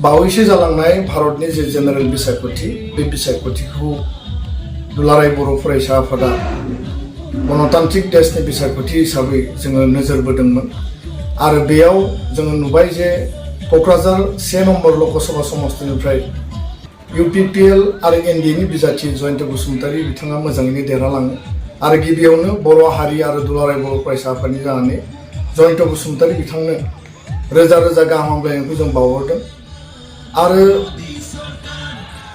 बावैसो जालांनाय भारतनि जे जेनेरेल बिसायख'थि बे बिसायख'थिखौ दुलाराय बर' फरायसा आफादा गणतान्त्रिक देशनि बिसायख'थि हिसाबै जोङो नोजोर बोदोंमोन आरो बेयाव जोङो नुबाय जे क'क्राझार 1 नम्बर लकसभा समस्तिनिफ्राय UPPL आरो NDAनि बिजाथि जयन्त बसुमतारी बिथाङा मोजाङैनो देरहालाङो आरो गिबियावनो बर' हारि आरो दुलाराय बर' फरायसा आफादनि जानानै जयन्त बसुमतारी बिथांनो रोजा रोजा गाहाम हामलायनायखौ जों बावहरदों आरो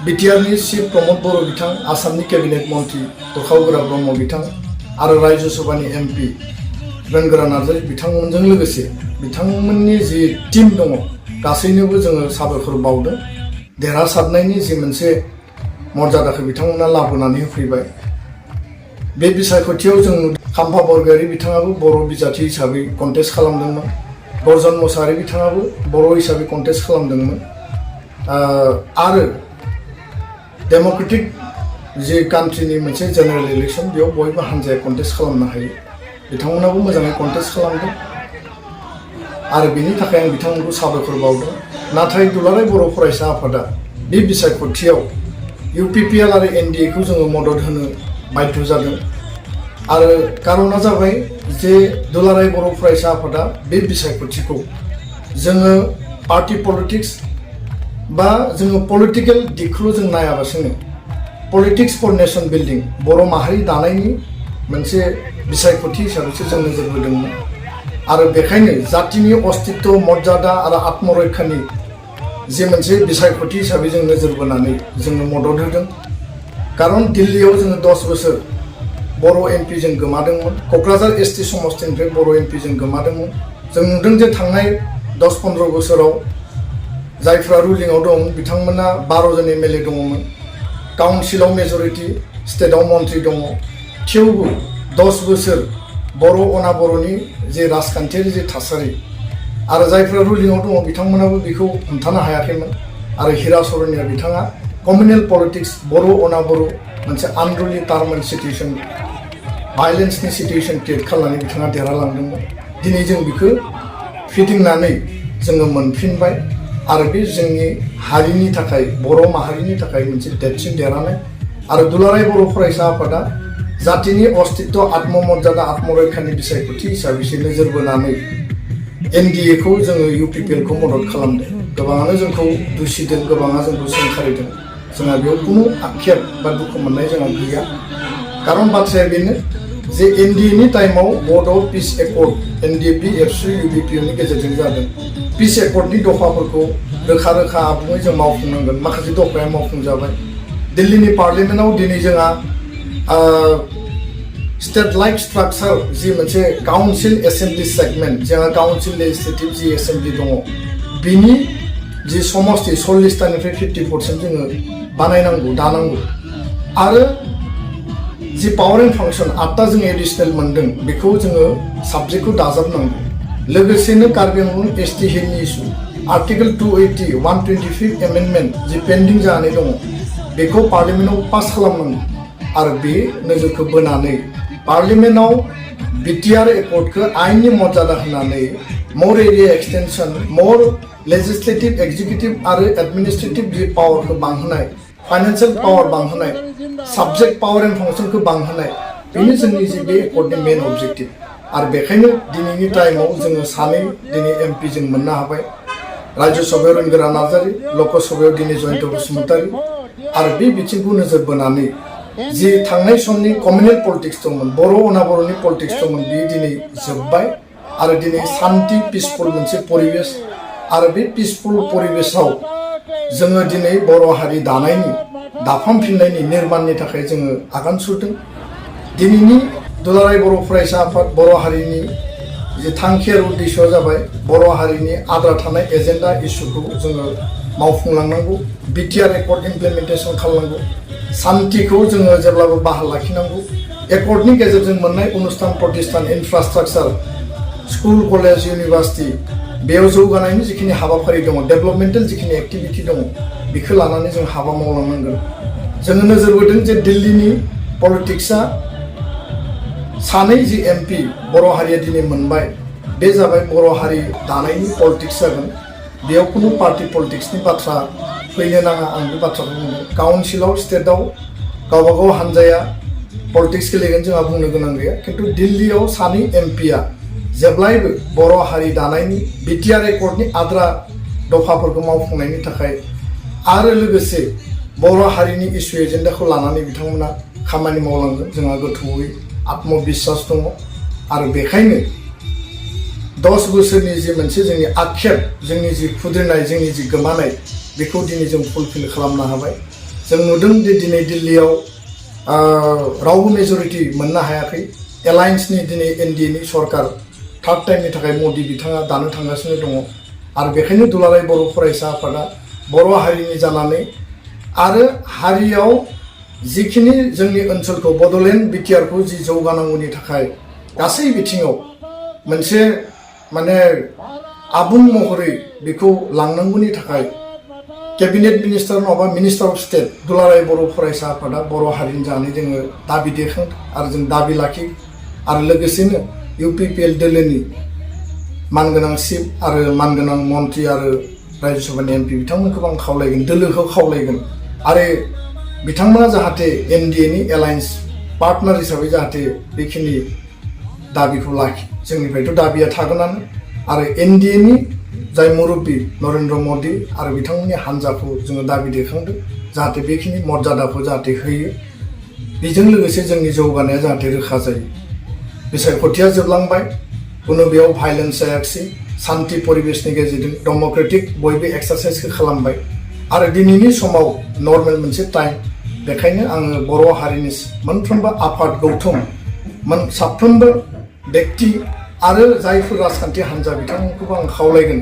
बिटिआरनि चिफ प्रमद बर' बिथां आसामनि केबिनेट मन्त्रि दखावगोरा ब्रह्म बिथां आरो राज्य सभानि MP रोनगोरा नार्जारी बिथांमोनजों लोगोसे बिथांमोननि जि टीम दङ गासैनोबो जोङो साबायखर बावदों देरहासारनायनि जि मोनसे मर्यादाखौ बिथांमोना लाबोनानै होफैबाय बे बिसायख'थियाव जों खाम्फा बरगयारी बिथाङाबो बर' बिजाथि हिसाबै कन्टेस्ट खालामदोंमोन गर्जन मोसाहारी बिथाङाबो बर' हिसाबै कन्टेस्ट खालामदोंमोन आरो डेम'क्रेटिक जे कान्ट्रिनि मोनसे जेनेरेल इलेक्सन बेयाव बयबो हान्जाया कन्टेस्ट खालामनो हायो बिथांमोनाबो मोजाङै कन्टेस्ट खालामदों आरो बेनि थाखाय आं बिथांमोनखौ साबायखर बावदों नाथाय दुलाराय बर' फरायसा आफादा बे बिसायख'थियाव UPPL आरो NDAखौ जोङो मदद होनो बाध्य जादों आरो कारना जाबाय जे दुलाराय बर' फरायसा आफादा बे बिसायख'थिखौ जोङो पार्टी पलिटिक्स बा जोङो पलिटिकेल दिगखौ जों नायाबासिनो पलिटिक्स फर नेशन बिल्डिं बर' माहारि दानायनि मोनसे बिसायख'थि हिसाबैसो जों नोजोर होदोंमोन आरो बेखायनो जातिनि अस्तित्व मर्यादा आरो आत्मरैखानि जे मोनसे बिसायख'थि हिसाबै जों नोजोर बोनानै जोंनो मदद होदों कारन दिल्लीयाव जोङो 10 बोसोर बर' MP जों गोमादोंमोन क'क्राझार ST समस्तिनिफ्राय बर' MP जों गोमादोंमोन जों नुदों जे थांनाय 10-15 बोसोराव जायफ्रा रुलिंआव दं बिथांमोना 12 जन MLA दङमोन काउन्सिलाव मेजरिटी स्टेटआव मन्त्रि दङ थेवबो 10 बोसोर बर' अनाबर'नि जे राजखान्थियारि जे थासारि आरो जायफ्रा रुलिंआव दङ बिथांमोनाबो बेखौ हमथानो हायाखैमोन आरो हिरा सरनिया बिथाङा कम्युनेल पलिटिक्स बर' अनाबर' मोनसे आनरुलि टार्मेल सिटुएसन भायलेन्सनि सिटुएसन क्रिएट खालामनानै बिथाङा देरहालांदोंमोन दिनै जों बेखौ फिदिंनानै जोङो मोनफिनबाय आरो बे जोंनि हारिनि थाखाय बर' माहारिनि थाखाय मोनसे देरसिन देरहानाय आरो दुलाराय बर' फरायसा आफादा जातिनि अस्तित्व आत्ममर्यादा आत्मरैखानि बिसायख'थि हिसाबैसो नोजोर बोनानै NDAखौ जोङो UPPLखौ मदद खालामदों गोबाङानो जोंखौ दुसिदों गोबाङा जोंखौ सोंखारिदों जोंहा बेयाव खुनु आक्षेप बा दुखु मोननाय जोंहा गैया कारन बाथ्राया बेनो जे NDAनि टाइमाव बड' पिस एकर्ड NDA BFC UPPLनि गेजेरजों जादों पिस एकर्डनि दफाफोरखौ रोखा रोखा आबुङै जों मावफुंनांगोन माखासे दफाया मावफुंजाबाय दिल्लीनि पार्लियामेन्टआव दिनै जोंहा स्टेट लाइक स्ट्राक्चार जि मोनसे काउन्सिल एसेम्बलि सेगमेन्ट जोंहा काउन्सिल लेजिस्लेटिभ जि एसेम्बलि दङ बिनि जि समस्ति 40टानिफ्राय 50% जोङो बानायनांगौ दानांगौ आरो जि पावार एन्ड फांसन 8टा जों एडिशनेल मोनदों बेखौ जोङो साबजेक्टखौ दाजाबनांगौ लोगोसेनो कार्बि आंलं ST हिलनि इस्यु आर्टिकल 280 125 एमेन्डमेन्ट जि पेन्डिं जानानै दङ बेखौ पार्लियामेन्टआव पास खालामनांगौ आरो बे नोजोरखौ बोनानै पार्लियामेन्टआव BTR एकर्डखौ आइननि मर्यादा होनानै मोर एरिया एक्सटेनसन मोर लेजिस्लेटिभ एक्जिक्युटिभ आरो एडमिनिस्ट्रेटिभ जि पावारखौ बांहोनाय फाइनेन्सियेल पावार बांहोनाय साबजेक्ट पावार एन्ड फांसनखौ बांहोनाय बेनो जोंनि जि बे एकर्डनि मेन अबजेक्टिभ आरो बेखायनो दिनैनि टाइमाव जोङो सानै दिनै MP जों मोननो हाबाय राज्य सभायाव रोनगोरा नार्जारी लकसभायाव दिनै जयन्त बसुमतारी आरो बे बिथिंखौ नोजोर बोनानै जि थांनाय समनि कम्युनेल पलिटिक्स दंमोन बर' अनाबर'नि पलिटिक्स दंमोन बे दिनै जोब्बाय आरो दिनै शान्ति पिसफुल मोनसे परिबेश आरो बे पिसफुल परिबेशआव जोङो दिनै बर' हारि दानायनि दाफामफिननायनि निर्माणनि थाखाय जोङो आगान सुरदों दिनैनि दुलाराय बर' फरायसा आफाद बर' हारिनि जि थांखि आरो उद्देश्यआ जाबाय बर' हारिनि आद्रा थानाय एजेन्डा इस्युखौ जोङो मावफुंलांनांगौ BTR एकर्ड इमप्लिमेन्टेसन खालामनांगौ शान्तिखौ जोङो जेब्लाबो बाहाल लाखिनांगौ एकर्डनि गेजेरजों मोननाय अनुस्थान प्रतिष्ठान इनफ्रास्ट्राक्चार स्कुल कलेज इउनिभार्सिटि बेयाव जौगानायनि जिखिनि हाबाफारि दङ डेभेलपमेन्टेल जिखिनि एक्टिभिटि दङ बेखौ लानानै जों हाबा मावलांनांगोन जोङो नोजोर बोदों जे दिल्लीनि पलिटिक्सआ सानै जि MP बर' हारिया दिनै मोनबाय बे जाबाय बर' हारि दानायनि पलिटिक्स जागोन बेयाव कुनु पार्टी पलिटिक्सनि बाथ्रा फैनो नाङा आं बे बाथ्राखौ बुंदों काउन्सिलाव स्टेटआव गावबा गाव हानजाया पलिटिक्स गेलेगोन जोंहा बुंनो गोनां गैया खिन्थु दिल्लीयाव सानै एमपिआ जेब्लायबो बर' हारि दानायनि बिटिआर एकर्डनि आद्रा दफाफोरखौ मावफुंनायनि थाखाय आरो लोगोसे बर' हारिनि इस्यु एजेन्डाखौ लानानै बिथांमोना खामानि मावलांगोन जोंहा गोथौयै आत्मबिश्वास दङ आरो बेखायनो 10 बोसोरनि जि मोनसे जोंनि आक्षेप जोंनि जि खुद्रिनाय जोंनि जि गोमानाय बेखौ दिनै जों फुलफिल खालामनो हाबाय जों नुदों दि दिनै दिल्लीयाव रावबो मेजरिटी मोननो हायाखै एलायन्सनि दिनै एनडिएनि सरकार थार्ड टाइमनि थाखाय मदि बिथाङा दानो थांगासिनो दङ आरो बेखायनो दुलाराय बर' फरायसा आफादा बर' हारिनि जानानै आरो हारियाव जिखिनि जोंनि ओनसोलखौ बड'लेण्ड बिटिआरखौ जि जौगानांगौनि थाखाय गासै बिथिङाव मोनसे माने आबुं महरै बेखौ लांनांगौनि थाखाय केबिनेट मिनिस्टार नङाबा मिनिस्टार अफ स्टेट दुलाराय बर' फरायसा आफादा बर' हारिनि जानानै जोङो दाबि दैखांदों आरो जों दाबि लाखियो आरो लोगोसेनो इउपिपिएल दोलोनि मानगोनां चिफ आरो मानगोनां मन्त्रि आरो राज्यो सभानि एमपि बिथांमोनखौ आं खावलायगोन दोलोखौ खावलायगोन आरो बिथांमोना जाहाथे एनडिएनि एलायन्स पार्टनार हिसाबै जाहाथे बेखिनि दाबिखौ लाखि जोंनिफ्रायथ' दाबिया थागोनानो आरो एनडिएनि जाय मुरब्बी नरेन्द्र मदि आरो बिथांमोननि हान्जाखौ जोङो दाबि दैखांदों जाहाथे बेखिनि मर्यादाखौ जाहाथे होयो बेजों लोगोसे जोंनि जौगानाया जाहाथे रोखा जायो बिसायख'थिया जोबलांबाय कुनु बेयाव भायलेन्स जायाखिसै शान्ति परिबेशनि गेजेरजों डेम'क्रेटिक बयबो एक्सारसाइजखौ खालामबाय आरो दिनैनि समाव नर्मेल मोनसे टाइम बेखायनो आङो बर' हारिनि मोनफ्रोमबो आफाद गौथुम साफ्रोमबो व्यक्ति आरो जायफोर राजखान्थि हान्जा बिथांमोनखौबो आं खावलायगोन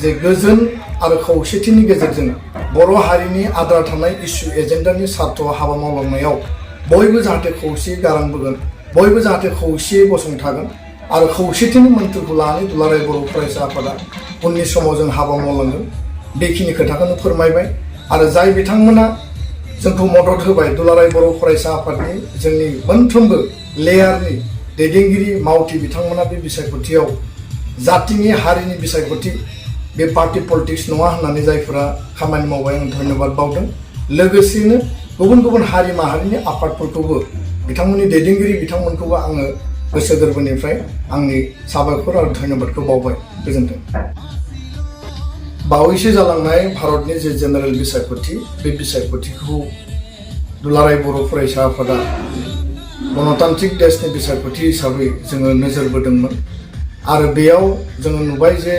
जे गोजोन आरो खौसेथिनि गेजेरजों बर' हारिनि आद्रा थानाय इस्यु एजेन्डानि सार्थ'आव हाबा मावलांनायाव बयबो जाहाथे खौसेयै गारांबोगोन बयबो जाहाथे खौसेयै गसंथागोन आरो खौसेथिनि मोन्थोरखौ लानानै दुलाराय बर' फरायसा आफादा उननि समाव जों हाबा मावलांगोन बेखिनि खोथाखौनो फोरमायबाय आरो जाय बिथांमोना जोंखौ मदद होबाय दुलाराय बर' फरायसा आफादनि जोंनि मोनफ्रोमबो लेयारनि दैदेनगिरि मावथि बिथांमोना बे बिसायख'थियाव जातिनि हारिनि बिसायख'थि बे पार्टी पलिटिक्स नङा होननानै जायफोरा खामानि मावबाय आं धन्यबाद बावदों लोगोसेनो गुबुन गुबुन हारि माहारिनि आफादफोरखौबो बिथांमोननि दैदेनगिरि बिथांमोनखौबो आङो गोसो गोरबोनिफ्राय आंनि साबायखर आरो धन्यबादखौ बावबाय गोजोन्थों बावैसो जालांनाय भारतनि जे जेनेरेल बिसायख'थि बे बिसायख'थिखौ दुलाराय बर' फरायसा आफादा गणतान्त्रिक देशनि बिसायख'थि हिसाबै जोङो नोजोर बोदोंमोन आरो बेयाव जोङो नुबाय जे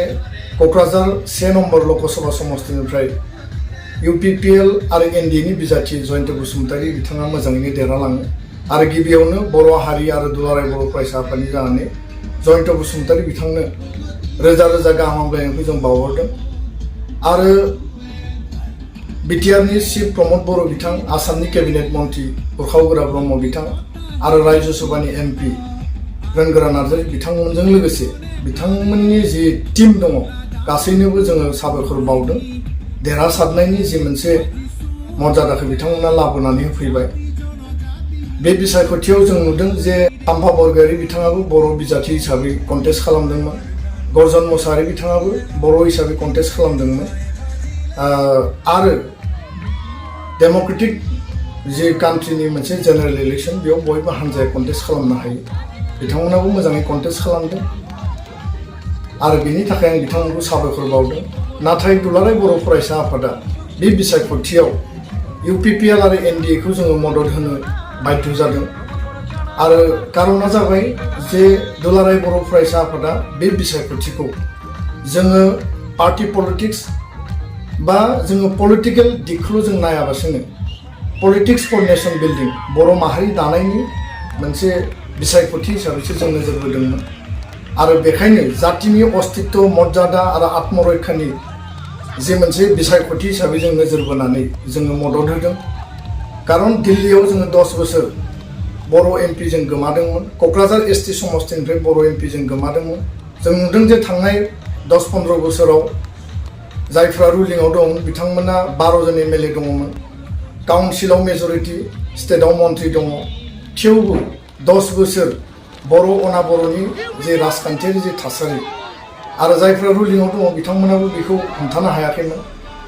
क'क्राझार 1 नम्बर लकसभा समस्तिनिफ्राय इउपिपिएल आरो एनडिएनि बिजाथि जयन्त बसुमतारी बिथाङा मोजाङैनो देरहालाङो आरो गिबियावनो बर' हारि आरो दुलाराय बर' फरायसा आफादनि जानानै जयन्त बसुमतारी बिथांनो रोजा रोजा गाहाम हामलायनायखौ जों बावहरदों आरो बिटिआरनि चिफ प्रमद बर' बिथां आसामनि केबिनेट मन्त्रि उरखाव ब्रह्म बिथां आरो राज्यो सभानि एमपि रोनगोरा नार्जारी बिथांमोनजों लोगोसे बिथांमोननि जि टीम दङ गासैनोबो जोङो साबायखर बावदों देरहासारनायनि जि मोनसे मर्यादाखौ बिथांमोना लाबोनानै होफैबाय बे बिसायख'थियाव जों नुदों जे साम्फा बरगयारी बिथाङाबो बर' बिजाथि हिसाबै कन्टेस्ट खालामदोंमोन गर्जन मोसाहारी बिथाङाबो बर' हिसाबै कन्टेस्ट खालामदोंमोन आरो डेम'क्रेटिक जे कान्ट्रिनि मोनसे जेनेरेल इलेक्सन बेयाव बयबो हान्जाया कन्टेस्ट खालामनो हायो बिथांमोनाबो मोजाङै कन्टेस्ट खालामदों आरो बेनि थाखाय आं बिथांमोनखौ साबायखर बावदों नाथाय दुलाराय बर' फरायसा आफादा बे बिसायख'थियाव इउपिपिएल आरो एनडिएखौ जोङो मदद होनो बाध्य जादों आरो कारना जाबाय जे दुलाराय बर' फरायसा आफादा बे बिसायख'थिखौ जोङो पार्टी पलिटिक्स बा जोङो पलिटिकेल दिगखौल' जों नायाबासिनो पलिटिक्स फर नेशन बिल्डिं बर' माहारि दानायनि मोनसे बिसायख'थि हिसाबैसो जों नोजोर होदोंमोन आरो बेखायनो जातिनि अस्तित्व मर्यादा आरो आत्मरैखानि जे मोनसे बिसायख'थि हिसाबै जों नोजोर बोनानै जोङो मदद होदों कारन दिल्लीयाव जोङो 10 बोसोर बर' एमपि जों गोमादोंमोन क'क्राझार एसटि समस्तिनिफ्राय बर' एमपि जों गोमादोंमोन जों नुदों जे थांनाय 10-15 बोसोराव जायफ्रा रुलिंआव दं बिथांमोना 12 जन एमएलए दङमोन काउन्सिलाव मेजरिटी स्टेटआव मन्त्रि दङ थेवबो 10 बोसोर बर' अना बर'नि जे राजखान्थियारि जे थासारि आरो जायफ्रा रुलिंआव दङ बिथांमोनाबो बेखौ हमथानो हायाखैमोन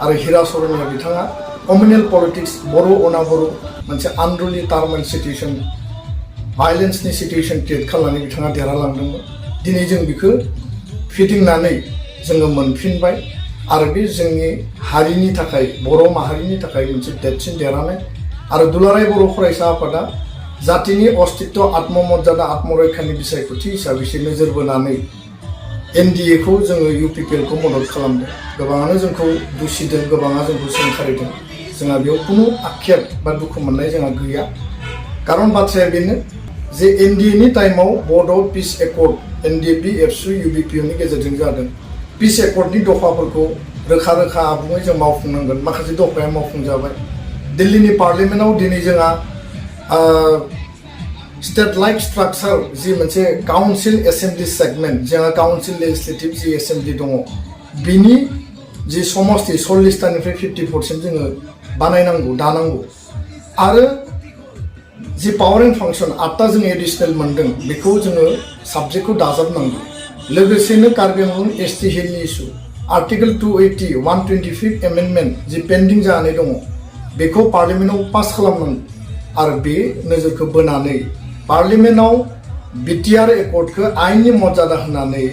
आरो हिरा सरनया बिथाङा कमिउनेल पलिटिक्स बर' अनाबर' मोनसे आनरुलि टार्मेल सिटुएसन भायलेन्सनि सिटुएसन क्रिएट खालामनानै बिथाङा देरहालांदोंमोन दिनै जों बेखौ फिदिंनानै जोङो मोनफिनबाय आरो बे जोंनि हारिनि थाखाय बर' माहारिनि थाखाय मोनसे देरसिन देरहानाय आरो दुलाराय बर' फरायसा आफादा जातिनि अस्तित्व आत्ममर्यादा आत्मरैखानि बिसायख'थि हिसाबैसो नोजोर बोनानै NDA खौ जोङो UPPL खौ मदद खालामदों गोबाङानो जोंखौ दुसिदों गोबाङा जोंखौ सोंखारिदों जोंहा बेयाव खुनु आक्षेप बा दुखु मोननाय जोंहा गैया खारन बाथ्राया बेनो जे NDA नि टाइमाव बड' पिस एकर्ड NDP एबसु UBPO नि गेजेरजों जादों पिस एकर्डनि दफाफोरखौ रोखा रोखा आबुङै जों मावफुंनांगोन माखासे दफाया मावफुंजाबाय दिल्लीनि पार्लियामेन्टआव दिनै जोंहा स्टेट लाइक स्ट्राक्चार जि मोनसे काउन्सिल एसेम्बलि सेगमेन्ट जोंहा काउन्सिल लेजिस्लेटिभ जि एसेम्बलि दङ बिनि जि समस्ति 40टानिफ्राय 50% जोङो बानायनांगौ दानांगौ आरो जि पावार एन्ड फांसन 8टा जों एडिशनेल मोनदों बेखौ जोङो साबजेक्टखौ दाजाबनांगौ लोगोसेनो कार्बि आंलं ST हिलनि इस्यु आर्टिकल 280 125 एमेन्डमेन्ट जि पेन्डिं जानानै दङ बेखौ पार्लियामेन्टआव पास खालामनांगौ आरो बे नोजोरखौ बोनानै पार्लियामेन्टआव BTR एकर्डखौ आइननि मर्यादा होनानै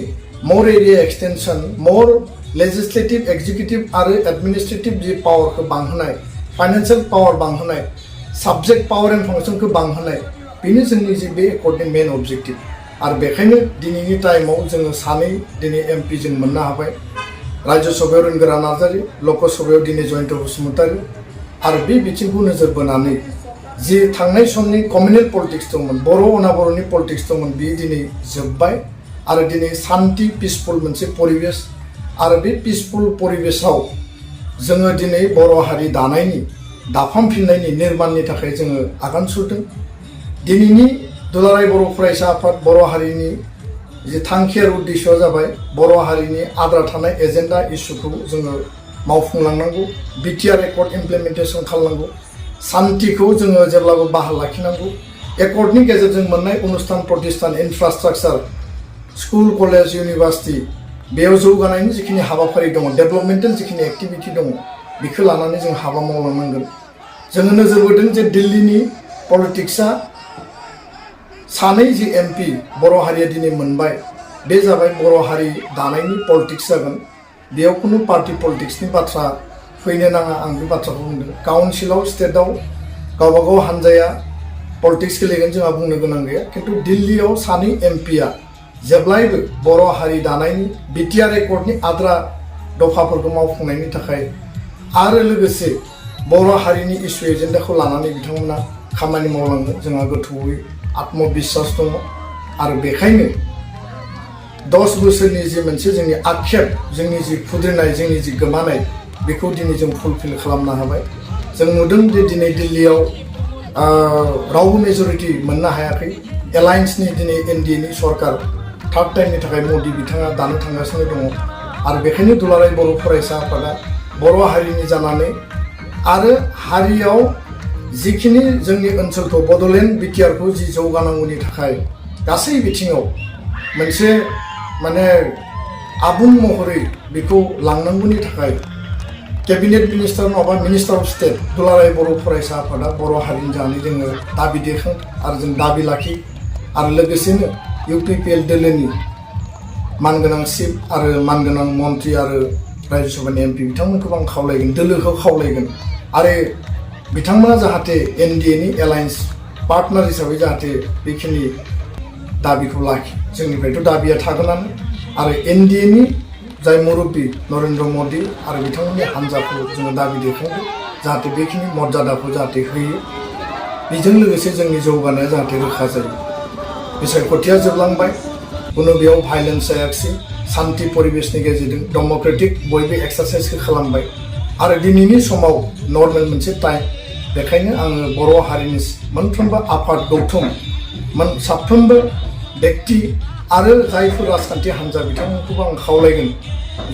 मोर एरिया एक्सटेनसन मोर लेजिस्लेटिभ एक्जिकिउटिभ आरो एडमिनिस्ट्रेटिभ जि पावारखौ बांहोनाय फाइनान्सियेल पावार बांहोनाय साबजेक्ट पावार एन्ड फांसनखौ बांहोनाय बेनो जोंनि जि बे एकर्डनि मेन अबजेक्टिभ आरो बेखायनो दिनैनि टाइमाव जोङो सानै दिनै MP जों मोननो हाबाय राज्य सभायाव रोनगोरा नार्जारि लकसभायाव दिनै जयन्त बसुमतारि आरो बे बिथिंखौ नोजोर बोनानै जि थांनाय समनि कमिउनेल पलिटिक्स दंमोन बर' अनाबर'नि पलिटिक्स दंमोन बे दिनै जोब्बाय आरो दिनै शान्ति पिसफुल मोनसे परिबेस आरो बे पिसफुल परिबेसाव जोङो दिनै बर' हारि दानायनि दाफामफिननायनि निर्माणनि थाखाय जोङो आगान सुरदों दिनैनि दुलाराय बर' फरायसा आफाद बर' हारिनि जि थांखि आरो उद्देश्यआ जाबाय बर' हारिनि आद्रा थानाय एजेन्डा इस्युखौ जोङो मावफुंलांनांगौ BTR एकर्ड इमप्लिमेन्टेसन खालामनांगौ शान्तिखौ जोङो जेब्लाबो बाहाल लाखिनांगौ एकर्डनि गेजेरजों मोननाय अनुस्थान प्रतिष्ठान इनफ्रास्ट्राक्चार स्कुल कलेज इउनिभार्सिटि बेयाव जौगानायनि जिखिनि हाबाफारि दङ डेभेलपमेन्टेल जिखिनि एक्टिभिटि दङ बेखौ लानानै जों हाबा मावलांनांगोन जोङो नोजोर बोदों जे दिल्लीनि पलिटिक्सआ सानै जि MP बर' हारिया दिनै मोनबाय बे जाबाय बर' हारि दानायनि पलिटिक्स जागोन बेयाव खुनु पार्टि पलिटिक्सनि बाथ्रा फैनो नाङा आं बे बाथ्राखौ बुंदों काउन्सिलाव स्टेटआव गावबागाव हानजाया पलिटिक्स गेलेगोन जोंहा बुंनो गोनां गैया खिन्थु दिल्लीयाव सानै MPआ जेब्लायबो बर' हारि दानायनि BTR एकर्डनि आद्रा दफाफोरखौ मावफुंनायनि थाखाय आरो लोगोसे बर' हारिनि इस्यु एजेन्डाखौ लानानै बिथांमोना खामानि मावलांगोन जोंहा गोथौयै आत्मबिश्वास दङ आरो बेखायनो 10 बोसोरनि जि मोनसे जोंनि आक्षेप जोंनि जि खुद्रिनाय जोंनि जि गोमानाय बेखौ दिनै जों फुलफिल खालामनो हाबाय जों नुदों जे दिनै दिल्लीयाव रावबो मेजरिटि मोननो हायाखै एलायन्सनि दिनै NDA नि सरकार थार्ड टाइमनि थाखाय मदि बिथाङा दानो थांगासिनो दङ आरो बेखायनो दुलाराय बर' फरायसा आफादा बर' हारिनि जानानै आरो हारियाव जिखिनि जोंनि ओनसोलखौ बड'लेण्ड BTR खौ जि जौगानांगौनि थाखाय गासै बिथिङाव मोनसे माने आबुं महरै बेखौ लांनांगौनि थाखाय केबिनेट मिनिस्टार नङाबा मिनिस्टार अफ स्टेट दुलाराय बर' फरायसा आफादा बर' हारिनि जानानै जोङो दाबि दैखां आरो जों दाबि लाखि आरो लोगोसेनो UPPL दोलोनि मानगोनां चिफ आरो मानगोनां मन्त्रि आरो राज्य सभानि MP बिथांमोनखौ आं खावलायगोन दोलोखौ खावलायगोन आरो बिथांमोना जाहाथे NDA नि एलायन्स पार्टनार हिसाबै जाहाथे बेखिनि दाबिखौ लाखि जोंनिफ्रायथ' दाबिया थागोनानो आरो NDA नि जाय मुरब्बी नरेन्द्र मदि आरो बिथांमोननि हान्जाखौ जोङो दाबि दैखांदों जाहाथे बेखिनि मर्यादाखौ जाहाथे होयो बेजों लोगोसे जोंनि जौगानाया जाहाथे रोखा जायो बिसायख'थिया जोबलांबाय कुनु बेयाव भायलेन्स जायाखिसै शान्ति परिबेसनि गेजेरजों डेम'क्रेटिक बयबो एक्सारसाइजखौ खालामबाय आरो दिनैनि समाव नर्मेल मोनसे टाइम बेखायनो आङो बर' हारिनि मोनफ्रोमबो आफाद गौथुम साफ्रोमबो व्यक्ति आरो जायफोर राजखान्थि हान्जा बिथांमोनखौबो आं खावलायगोन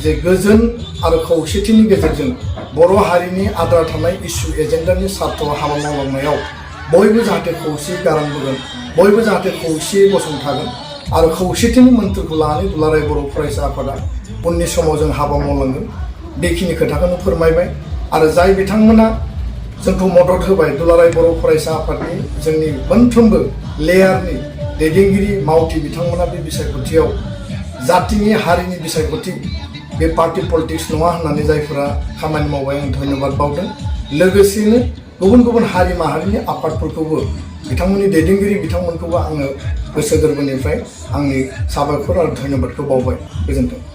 जे गोजोन आरो खौसेथिनि गेजेरजों बर' हारिनि आद्रा थानाय इस्यु एजेन्डानि सार्थ'आव हाबा मावलांनायाव बयबो जाहाथे खौसेयै गारां बोगोन बयबो जाहाथे खौसेयै गसंथागोन आरो खौसेथिनि मोन्थोरखौ लानानै दुलाराय बर' फरायसा आफादा उननि समाव जों हाबा मावलांगोन बेखिनि खोथाखौनो फोरमायबाय। आरो जाय बिथांमोना जोंखौ मदद होबाय दुलाराय बर' फरायसा आफादनि जोंनि मोनफ्रोमबो लेयारनि दैदेनगिरि मावथि बिथांमोना बे बिसायख'थियाव जातिनि हारिनि बिसायख'थि बे पार्टि पलिटिक्स नङा होननानै जायफोरा खामानि मावबाय आं धन्यबाद बावदों। लोगोसेनो गुबुन गुबुन हारि माहारिनि आफादफोरखौबो बिथांमोननि दैदेनगिरि बिथांमोनखौबो आङो गोसो गोरबोनिफ्राय आंनि साबायखर आरो धन्यबादखौ बावबाय। गोजोन्थों।